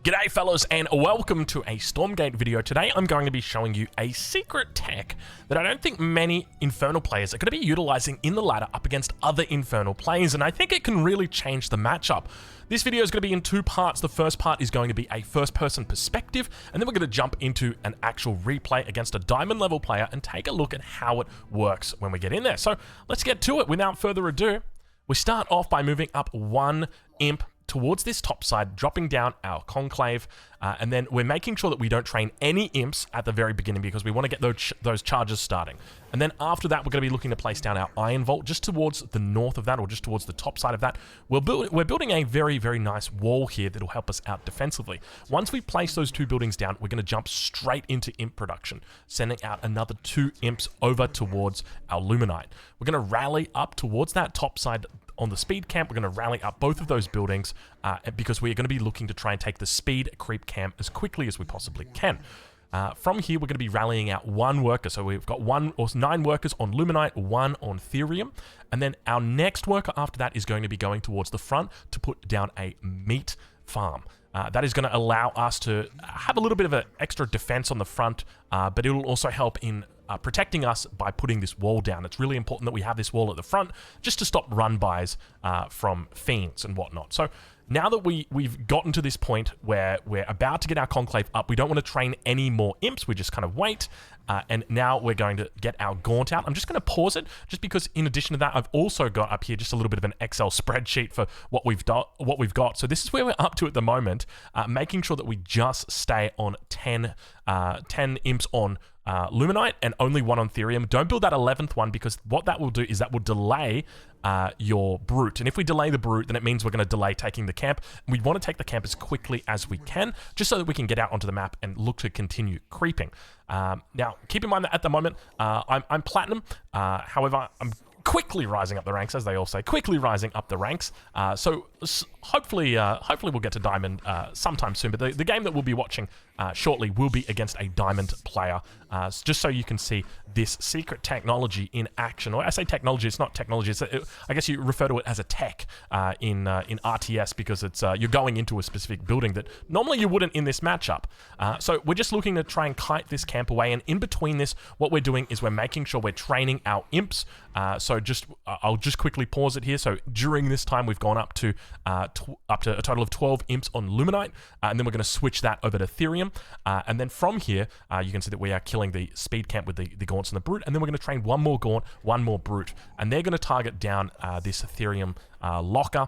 G'day fellas and welcome to a Stormgate video. Today I'm going to be showing you a secret tech that I don't think many Infernal players are going to be utilizing in the ladder up against other Infernal players, and I think it can really change the matchup. This video is going to be in two parts. The first part is going to be a first-person perspective, and then we're going to jump into an actual replay against a diamond level player and take a look at how it works when we get in there. So let's get to it. Without further ado, we start off by moving up one imp towards this top side, dropping down our conclave, and then we're making sure that we don't train any imps at the very beginning because we want to get those charges starting. And then after that, we're going to be looking to place down our iron vault just towards the north of that, or just towards the top side of that. We're building a very, very nice wall here that'll help us out defensively. Once we place those two buildings down, we're going to jump straight into imp production, sending out another two imps over towards our luminite. We're going to rally up towards that top side on the speed camp. We're going to rally up both of those buildings because we're going to be looking to try and take the speed creep camp as quickly as we possibly can. From here, we're going to be rallying out one worker. So we've got 9 workers on Luminite, 1 on Therium. And then our next worker after that is going to be going towards the front to put down a meat farm. That is going to allow us to have a little bit of an extra defense on the front, but it will also help in protecting us by putting this wall down. It's really important that we have this wall at the front just to stop run-bys from fiends and whatnot. So now that we've gotten to this point where we're about to get our conclave up, we don't want to train any more imps, we just kind of wait, and now we're going to get our gaunt out. I'm just going to pause it, just because in addition to that, I've also got up here just a little bit of an Excel spreadsheet for what we've got. So this is where we're up to at the moment, making sure that we just stay on 10 imps on Luminite and only 1 on Therium. Don't build that 11th one, because what that will do is that will delay your brute. And if we delay the brute, then it means we're going to delay taking the camp. We want to take the camp as quickly as we can, just so that we can get out onto the map and look to continue creeping. Now, keep in mind that at the moment, I'm platinum. However, I'm quickly rising up the ranks, as they all say, quickly rising up the ranks. So hopefully we'll get to diamond sometime soon. But the game that we'll be watching shortly will be against a diamond player, just so you can see this secret technology in action. Or I say technology, it's not technology. I guess you refer to it as a tech in RTS, because it's you're going into a specific building that normally you wouldn't in this matchup. So we're just looking to try and kite this camp away. And in between this, what we're doing is we're making sure we're training our imps. So I'll just quickly pause it here. So during this time, we've gone up to a total of 12 imps on Luminite, and then we're going to switch that over to Therium. And then from here, you can see that we are killing the speed camp with the gaunts and the brute, and then we're going to train one more gaunt, one more brute, and they're going to target down this Therium locker,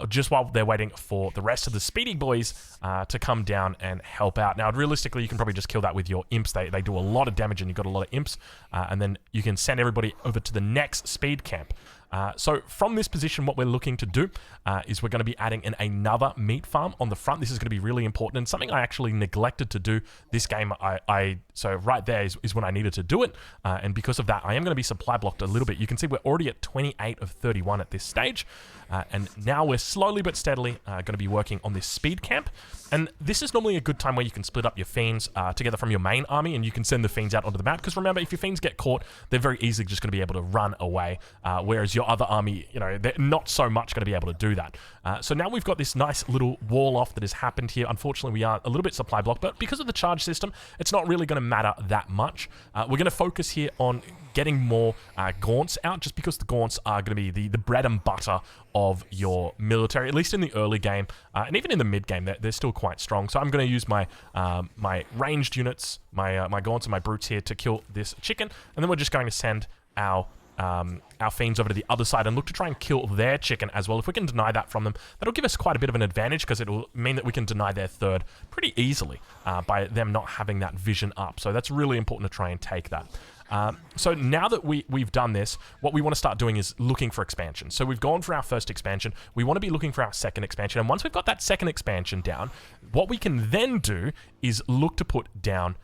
just while they're waiting for the rest of the speedy boys to come down and help out. Now, realistically, you can probably just kill that with your imps. They do a lot of damage, and you've got a lot of imps, and then you can send everybody over to the next speed camp. So from this position, what we're looking to do is we're going to be adding in another meat farm on the front. This is going to be really important, and something I actually neglected to do this game. So right there is when I needed to do it, and because of that, I am going to be supply blocked a little bit. You can see we're already at 28 of 31 at this stage, and now we're slowly but steadily going to be working on this speed camp. And this is normally a good time where you can split up your fiends together from your main army, and you can send the fiends out onto the map, because remember, if your fiends get caught, they're very easily just going to be able to run away, whereas your other army, they're not so much going to be able to do that. So now we've got this nice little wall off that has happened here. Unfortunately, we are a little bit supply blocked, but because of the charge system, it's not really going to matter that much. We're going to focus here on getting more gaunts out, just because the gaunts are going to be the bread and butter of your military, at least in the early game, and even in the mid game, they're still quite strong. So I'm going to use my my ranged units, my gaunts and my brutes here to kill this chicken, and then we're just going to send our fiends over to the other side and look to try and kill their chicken as well. If we can deny that from them, that'll give us quite a bit of an advantage, because it will mean that we can deny their third pretty easily by them not having that vision up. So that's really important to try and take that. So now that we've done this, what we want to start doing is looking for expansion. So we've gone for our first expansion. We want to be looking for our second expansion. And once we've got that second expansion down, what we can then do is look to put down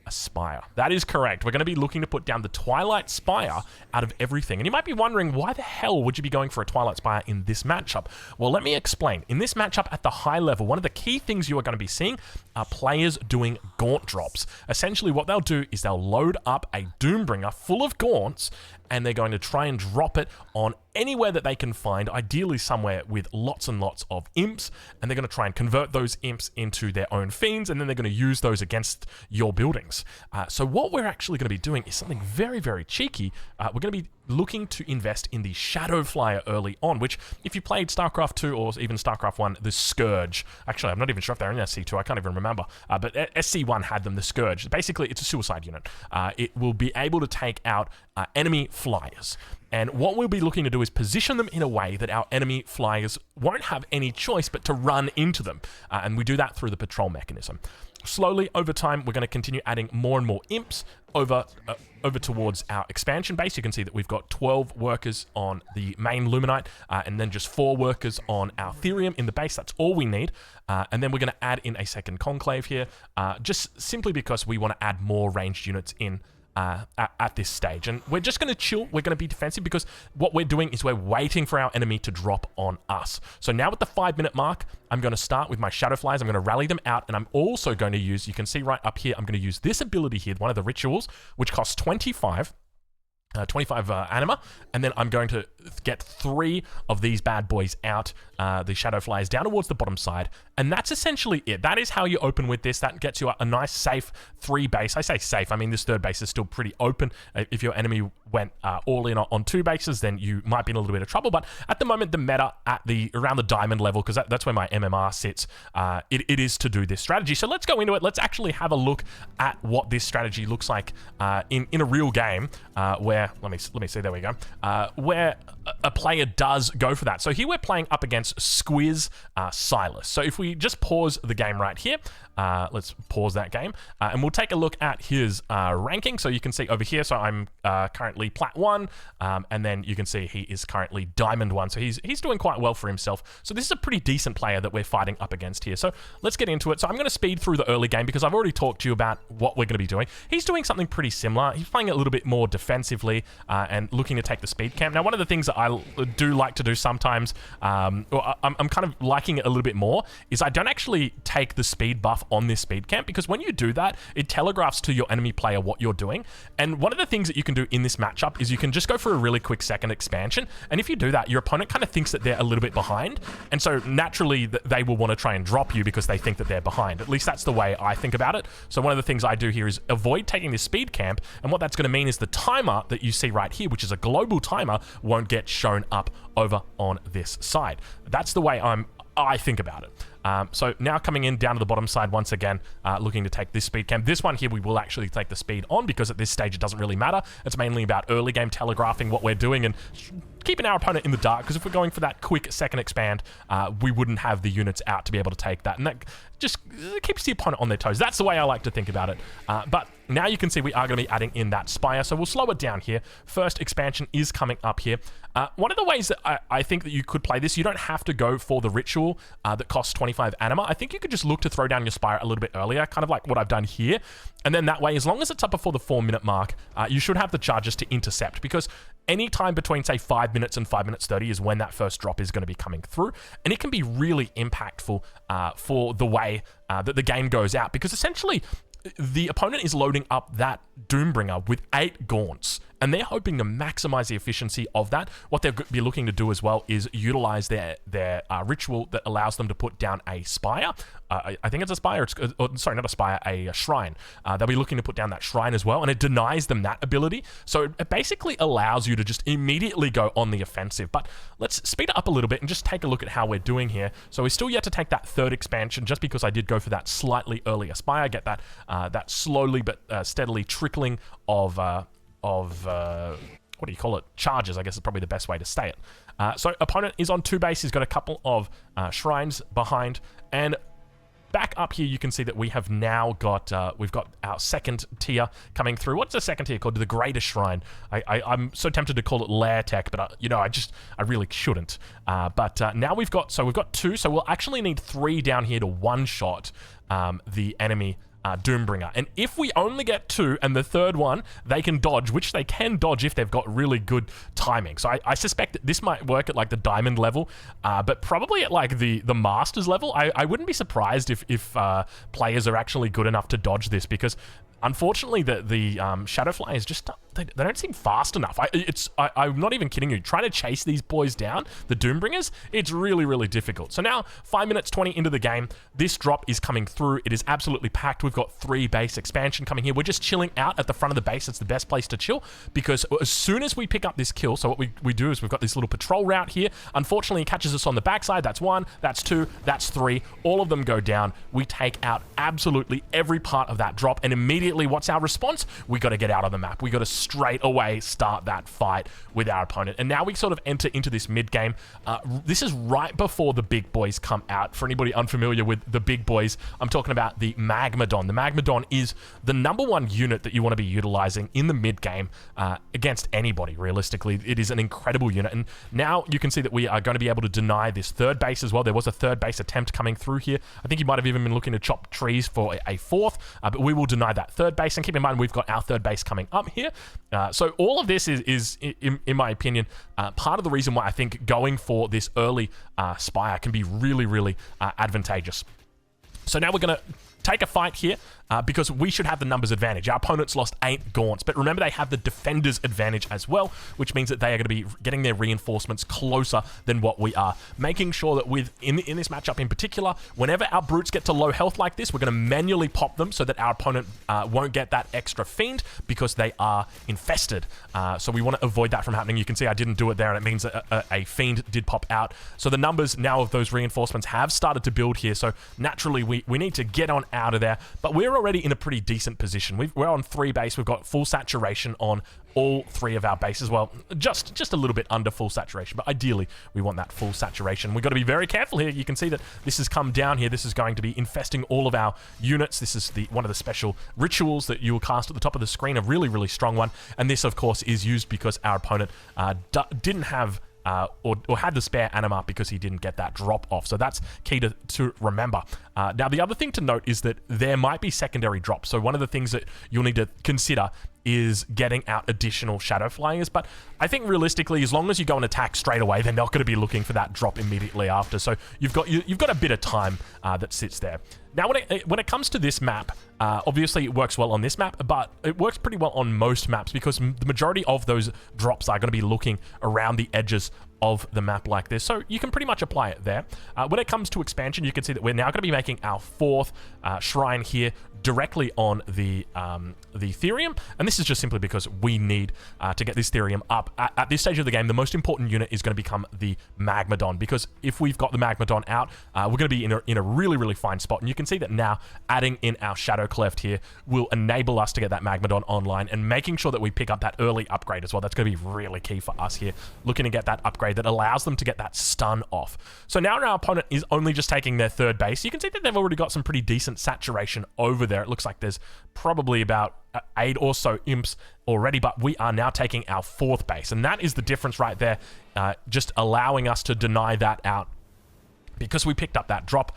a spire. That is correct. We're going to be looking to put down the Twilight Spire out of everything. And you might be wondering, why the hell would you be going for a Twilight Spire in this matchup? Well, let me explain. In this matchup at the high level, one of the key things you are going to be seeing are players doing gaunt drops. Essentially, what they'll do is they'll load up a Doombringer full of gaunts, and they're going to try and drop it on anywhere that they can find, ideally somewhere with lots and lots of imps, and they're going to try and convert those imps into their own fiends, and then they're going to use those against your buildings. So what we're actually going to be doing is something very, very cheeky. We're going to be looking to invest in the Shadow Flyer early on, which, if you played StarCraft 2 or even StarCraft 1, the Scourge, actually, I'm not even sure if they're in SC2, I can't even remember, but SC1 had them, the Scourge. Basically, it's a suicide unit. It will be able to take out enemy flyers. And what we'll be looking to do is position them in a way that our enemy flyers won't have any choice but to run into them. And we do that through the patrol mechanism. Slowly, over time, we're going to continue adding more and more imps over towards our expansion base. You can see that we've got 12 workers on the main Luminite, and then just 4 workers on our Therium in the base. That's all we need. And then we're going to add in a second Conclave here, just simply because we want to add more ranged units in at this stage. And we're just going to chill. We're going to be defensive because what we're doing is we're waiting for our enemy to drop on us. So now at the 5-minute mark, I'm going to start with my Shadow Flyers. I'm going to rally them out, and I'm also going to use, you can see right up here, I'm going to use this ability here, one of the rituals, which costs 25 anima, and then I'm going to get 3 of these bad boys out, the Shadow Flyers down towards the bottom side, and that's essentially it. That is how you open with this. That gets you a nice, safe 3 base. I say safe, I mean this 3rd base is still pretty open. If your enemy went all in on 2 bases, then you might be in a little bit of trouble, but at the moment, the meta at around the diamond level, because that's where my MMR sits, it is to do this strategy. So let's go into it. Let's actually have a look at what this strategy looks like in a real game, where, let me see, there we go, where a player does go for that. So here we're playing up against Squiz Silas. So if we just pause the game right here, let's pause that game, and we'll take a look at his ranking. So you can see over here, so I'm currently Plat 1, and then you can see he is currently Diamond 1. So he's doing quite well for himself. So this is a pretty decent player that we're fighting up against here. So let's get into it. So I'm going to speed through the early game because I've already talked to you about what we're going to be doing. He's doing something pretty similar. He's playing a little bit more defensively and looking to take the speed camp. Now, one of the things that I do like to do sometimes, or I'm kind of liking it a little bit more, is I don't actually take the speed buff on this speed camp, because when you do that, it telegraphs to your enemy player what you're doing. And one of the things that you can do in this matchup is you can just go for a really quick second expansion, and if you do that, your opponent kind of thinks that they're a little bit behind, and so naturally they will want to try and drop you because they think that they're behind. At least that's the way I think about it. So one of the things I do here is avoid taking this speed camp, and what that's going to mean is the timer that you see right here, which is a global timer, won't get shown up over on this side. That's the way I think about it. So now coming in down to the bottom side once again, looking to take this speed camp. This one here, we will actually take the speed on because at this stage it doesn't really matter. It's mainly about early game telegraphing what we're doing and keeping our opponent in the dark, because if we're going for that quick second expand, we wouldn't have the units out to be able to take that, and that just keeps the opponent on their toes. That's the way I like to think about it. But now you can see we are going to be adding in that Spire, so we'll slow it down here. First expansion is coming up here. One of the ways that I think that you could play this, you don't have to go for the ritual that costs 25 anima. I think you could just look to throw down your Spire a little bit earlier, kind of like what I've done here. And then that way, as long as it's up before the 4-minute mark, you should have the charges to intercept, because any time between, say, 5 minutes and 5 minutes 30 is when that first drop is going to be coming through. And it can be really impactful for the way that the game goes out, because essentially the opponent is loading up that Doombringer with 8 Gaunts, and they're hoping to maximize the efficiency of that. What they'll be looking to do as well is utilize their ritual that allows them to put down a Spire. I think it's a Spire. Sorry, not a Spire, a Shrine. They'll be looking to put down that Shrine as well, and it denies them that ability. So it basically allows you to just immediately go on the offensive. But let's speed it up a little bit and just take a look at how we're doing here. So we're still yet to take that 3rd expansion, just because I did go for that slightly earlier Spire, get that that slowly but steadily trickling of what do you call it? Charges, I guess is probably the best way to say it. So opponent is on 2 base. He's got a couple of shrines behind, and back up here you can see that we have now got we've got our 2nd tier coming through. What's the 2nd tier called? The Greater Shrine. I'm so tempted to call it Lair Tech, but you know, I really shouldn't. But now we've got 2, so we'll actually need 3 down here to one-shot the enemy Doombringer. And if we only get 2 and the 3rd one they can dodge, which they can dodge if they've got really good timing. So I suspect that this might work at like the diamond level, but probably at like the masters level. I wouldn't be surprised if players are actually good enough to dodge this, because unfortunately the Shadow Flyers just they don't seem fast enough. I'm not even kidding you. Trying to chase these boys down, the Doombringers, it's really, really difficult. So now, 5 minutes 20 into the game, this drop is coming through. It is absolutely packed. We've got 3 base expansion coming here. We're just chilling out at the front of the base. It's the best place to chill, because as soon as we pick up this kill, so what we do is we've got this little patrol route here. Unfortunately, it catches us on the backside. That's 1, that's 2, that's 3. All of them go down. We take out absolutely every part of that drop, and immediately, what's our response? We got to get out of the map. We got to straight away start that fight with our opponent. And now we sort of enter into this mid-game. This is right before the big boys come out. For anybody unfamiliar with the big boys, I'm talking about the Magmadon. The Magmadon is the #1 unit that you want to be utilizing in the mid-game against anybody, realistically. It is an incredible unit. And now you can see that we are going to be able to deny this third base as well. There was a third base attempt coming through here. I think you might have even been looking to chop trees for a 4th, but we will deny that third base. And keep in mind, we've got our third base coming up here. So all of this is in my opinion, part of the reason why I think going for this early Spire can be really, really advantageous. So now we're going to take a fight here because we should have the numbers advantage. Our opponents lost 8 gaunts, but remember they have the defenders advantage as well, which means that they are going to be getting their reinforcements closer than what we are. Making sure that in this matchup in particular, whenever our brutes get to low health like this, we're going to manually pop them so that our opponent won't get that extra fiend because they are infested. So we want to avoid that from happening. You can see I didn't do it there, and it means that a fiend did pop out. So the numbers now of those reinforcements have started to build here. So naturally, we need to get on out of there, but we're already in a pretty decent position. We're on 3 base. We've got full saturation on all 3 of our bases. Well, just a little bit under full saturation, but ideally we want that full saturation. We've got to be very careful here. You can see that this has come down here. This is going to be infesting all of our units. This is one of the special rituals that you will cast at the top of the screen, a really, really strong one. And this, of course, is used because our opponent didn't have or had the spare anima because he didn't get that drop off. So that's key to remember. Now, the other thing to note is that there might be secondary drops. So one of the things that you'll need to consider is getting out additional shadow flyers. But I think realistically, as long as you go and attack straight away, they're not going to be looking for that drop immediately after. So you've got a bit of time that sits there. Now, when it comes to this map, obviously it works well on this map, but it works pretty well on most maps because the majority of those drops are going to be looking around the edges of the map like this. So you can pretty much apply it there. When it comes to expansion, you can see that we're now going to be making our 4th shrine here directly on the Therium, and this is just simply because we need to get this Therium up. At this stage of the game, the most important unit is going to become the Magmadon, because if we've got the Magmadon out, we're going to be in a really, really fine spot. And you can see that now adding in our Shadow Cleft here will enable us to get that Magmadon online, and making sure that we pick up that early upgrade as well. That's going to be really key for us here, looking to get that upgrade that allows them to get that stun off. So now our opponent is only just taking their 3rd base. You can see that they've already got some pretty decent saturation over there. It looks like there's probably about 8 or so imps already, but we are now taking our 4th base, and that is the difference right there, just allowing us to deny that out because we picked up that drop.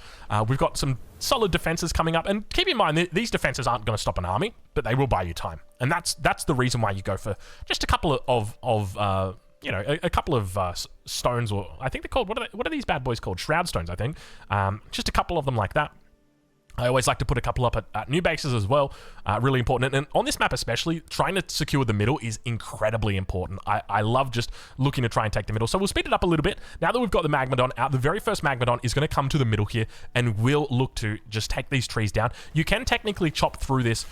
We've got some solid defenses coming up, and keep in mind these defenses aren't going to stop an army, but they will buy you time, and that's the reason why you go for just a couple of you know, a couple of stones, or I think they're called, what are these bad boys called? Shroud stones, I think. Just a couple of them like that. I always like to put a couple up at new bases as well. Really important. And on this map especially, trying to secure the middle is incredibly important. I love just looking to try and take the middle. So we'll speed it up a little bit. Now that we've got the Magmadon out, the very first Magmadon is going to come to the middle here, and we'll look to just take these trees down. You can technically chop through this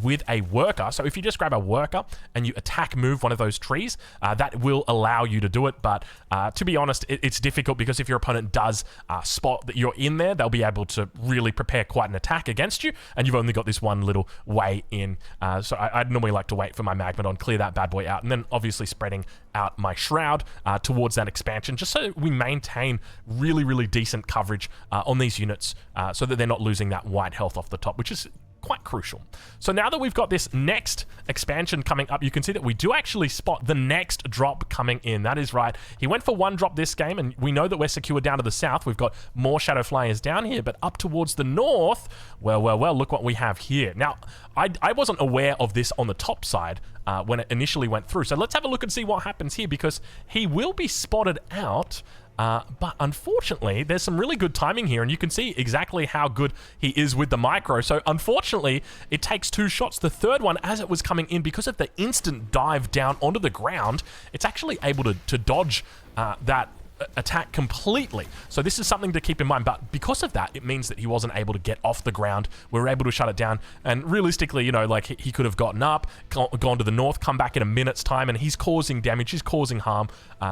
with a worker. So if you just grab a worker and you attack move one of those trees, that will allow you to do it. But to be honest, it's difficult because if your opponent does spot that you're in there, they'll be able to really prepare quite an attack against you, and you've only got this one little way in. So I'd normally like to wait for my Magmadon, clear that bad boy out, and then obviously spreading out my Shroud towards that expansion, just so we maintain really, really decent coverage on these units, so that they're not losing that white health off the top, which is quite crucial. So now that we've got this next expansion coming up, you can see that we do actually spot the next drop coming in. That is right. He went for 1 drop this game, and we know that we're secure down to the south. We've got more Shadow Flyers down here, but up towards the north, well, look what we have here. Now, I wasn't aware of this on the top side when it initially went through. So let's have a look and see what happens here, because he will be spotted out But unfortunately, there's some really good timing here, and you can see exactly how good he is with the micro. So unfortunately, it takes 2 shots. The third one, as it was coming in, because of the instant dive down onto the ground, it's actually able to dodge that attack completely. So this is something to keep in mind, but because of that, it means that he wasn't able to get off the ground. We were able to shut it down, and realistically, you know, like, he could have gotten up, gone to the north, come back in a minute's time, and he's causing damage, he's causing harm.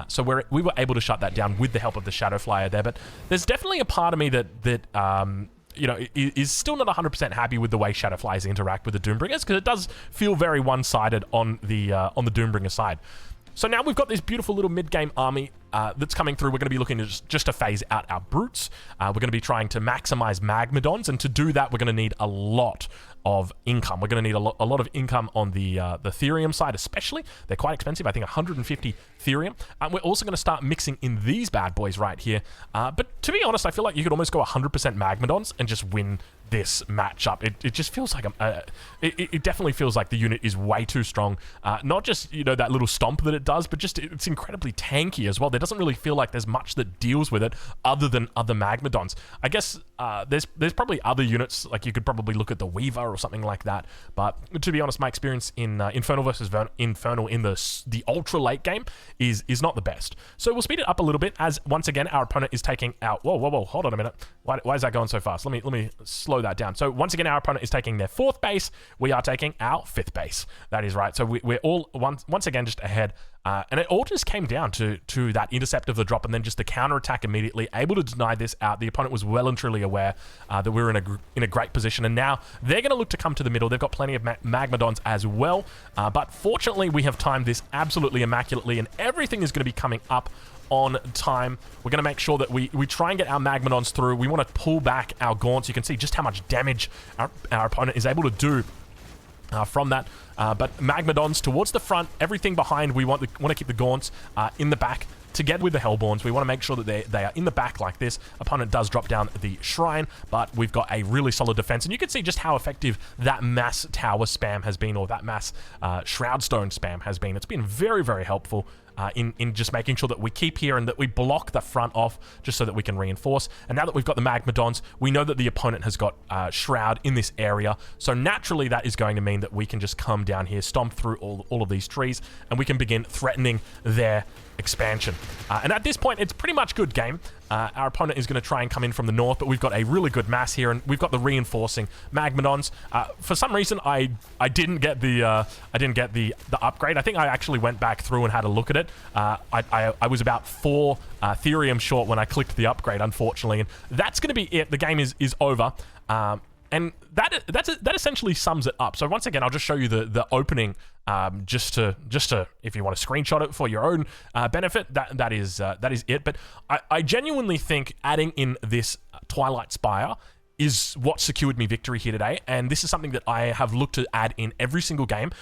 So we were able to shut that down with the help of the Shadow Flyer there, but there's definitely a part of me that you know, is still not 100% happy with the way Shadow Flyers interact with the Doombringers, because it does feel very one-sided on the Doombringer side. So now we've got this beautiful little mid-game army that's coming through. We're going to be looking to just to phase out our brutes. We're going to be trying to maximize Magmadons, and to do that, we're going to need a lot of income. We're going to need a lot of income on the Therium side, especially. They're quite expensive. I think 150 Therium. We're also going to start mixing in these bad boys right here. But to be honest, I feel like you could almost go 100% Magmadons and just win this matchup. It just feels like it definitely feels like the unit is way too strong. Not just, you know, that little stomp that it does, but just it's incredibly tanky as well. There doesn't really feel like there's much that deals with it other than other Magmadons. I guess there's probably other units, like you could probably look at the Weaver or something like that. But to be honest, my experience in Infernal versus Infernal in the ultra late game is not the best. So we'll speed it up a little bit, as once again our opponent is taking out. Whoa, hold on a minute. Why is that going so fast? Let me slow that down. So once again, our opponent is taking their 4th base. We are taking our 5th base. That is right. So we're all once again just ahead. And it all just came down to that intercept of the drop, and then just the counter attack immediately, able to deny this out. The opponent was well and truly aware that we were in a great position, and now they're going to look to come to the middle. They've got plenty of Magmadons as well, but fortunately we have timed this absolutely immaculately, and everything is going to be coming up on time. We're going to make sure that we try and get our Magmadons through. We want to pull back our Gaunts. You can see just how much damage our opponent is able to do from that. But Magmadons towards the front, everything behind. We want to keep the Gaunts in the back together with the Hellborns. We want to make sure that they are in the back like this. Opponent does drop down the Shrine, but we've got a really solid defense, and you can see just how effective that mass tower spam has been, or that mass Shroudstone spam has been. It's been very, very helpful in just making sure that we keep here and that we block the front off just so that we can reinforce. And now that we've got the Magmadons, we know that the opponent has got Shroud in this area, so naturally that is going to mean that we can just come down here, stomp through all of these trees, and we can begin threatening their expansion. And at this point, it's pretty much good game. Our opponent is going to try and come in from the north, but we've got a really good mass here, and we've got the reinforcing Magmadons. For some reason, I didn't get the upgrade. I think I actually went back through and had a look at it. I was about 4 Therium short when I clicked the upgrade, unfortunately, and that's going to be it. The game is over. And that essentially sums it up. So once again, I'll just show you the opening, just to if you want to screenshot it for your own benefit. That is it. But I genuinely think adding in this Twilight Spire is what secured me victory here today, and this is something that I have looked to add in every single game.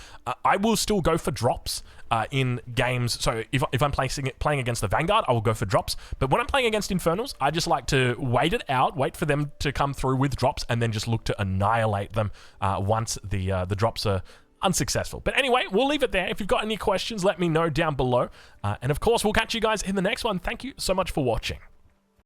I will still go for drops in games, so if I'm playing against the Vanguard, I will go for drops, but when I'm playing against Infernals, I just like to wait it out, wait for them to come through with drops, and then just look to annihilate them once the drops are unsuccessful. But anyway, we'll leave it there. If you've got any questions, let me know down below, and of course, we'll catch you guys in the next one. Thank you so much for watching.